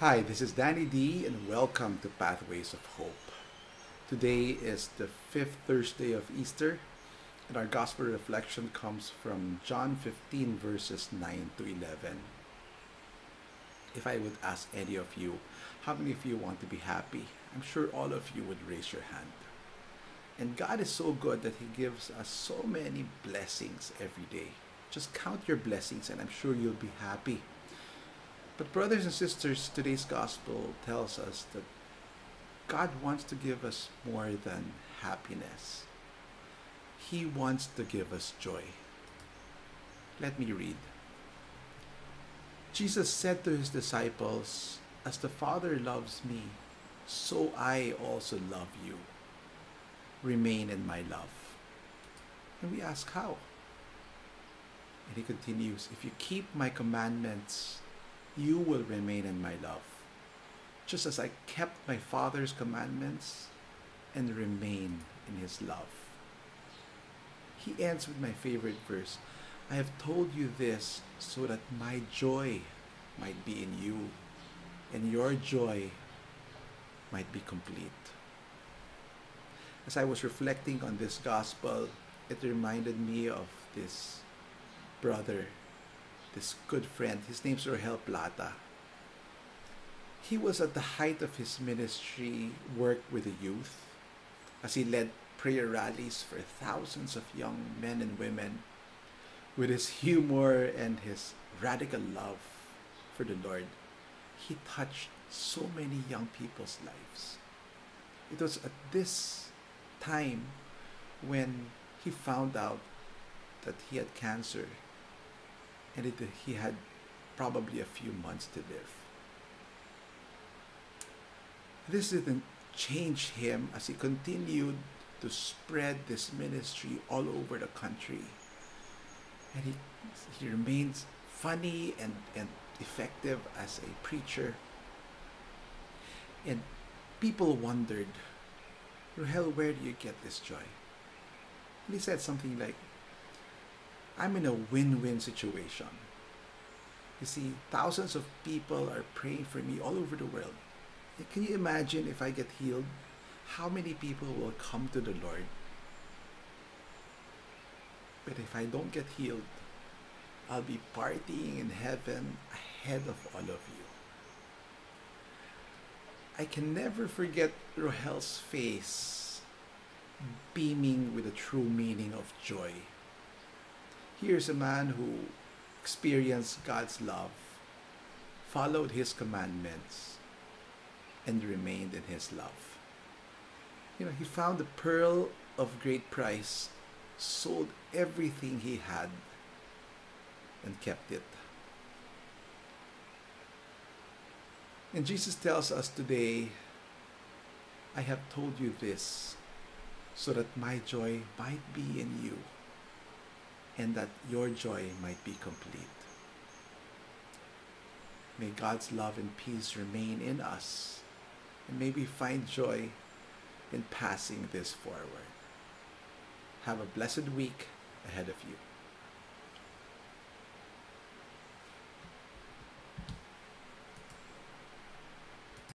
Hi, this is Danny D, and welcome to Pathways of Hope. Today is the fifth Thursday of Easter, and our gospel reflection comes from John 15, verses 9 to 11. If I would ask any of you, how many of you want to be happy? I'm sure all of you would raise your hand. And God is so good that He gives us so many blessings every day. Just count your blessings, and I'm sure you'll be happy. But brothers and sisters, today's gospel tells us that God wants to give us more than happiness. He wants to give us joy. Let me read. Jesus said to His disciples, "As the Father loves me, so I also love you. Remain in my love." And we ask how? And He continues, "If you keep my commandments, you will remain in my love, just as I kept my Father's commandments and remain in His love." He ends with my favorite verse, "I have told you this so that my joy might be in you and your joy might be complete." As I was reflecting on this gospel, it reminded me of this brother, this good friend. His name's Rohel Plata. He was at the height of his ministry work with the youth as he led prayer rallies for thousands of young men and women. With his humor and his radical love for the Lord, he touched so many young people's lives. It was at this time when he found out that he had cancer, and he had probably a few months to live. This didn't change him as he continued to spread this ministry all over the country. And he remains funny and effective as a preacher. And people wondered, "Rohel, where do you get this joy?" And he said something like, "I'm in a win-win situation. You see, thousands of people are praying for me all over the world. Can you imagine if I get healed? How many people will come to the Lord? But if I don't get healed, I'll be partying in heaven ahead of all of you." I can never forget Rohel's face beaming with the true meaning of joy. Here's a man who experienced God's love, followed His commandments, and remained in His love. He found a pearl of great price, sold everything he had, and kept it. And Jesus tells us today, "I have told you this so that my joy might be in you and that your joy might be complete." May God's love and peace remain in us, and may we find joy in passing this forward. Have a blessed week ahead of you.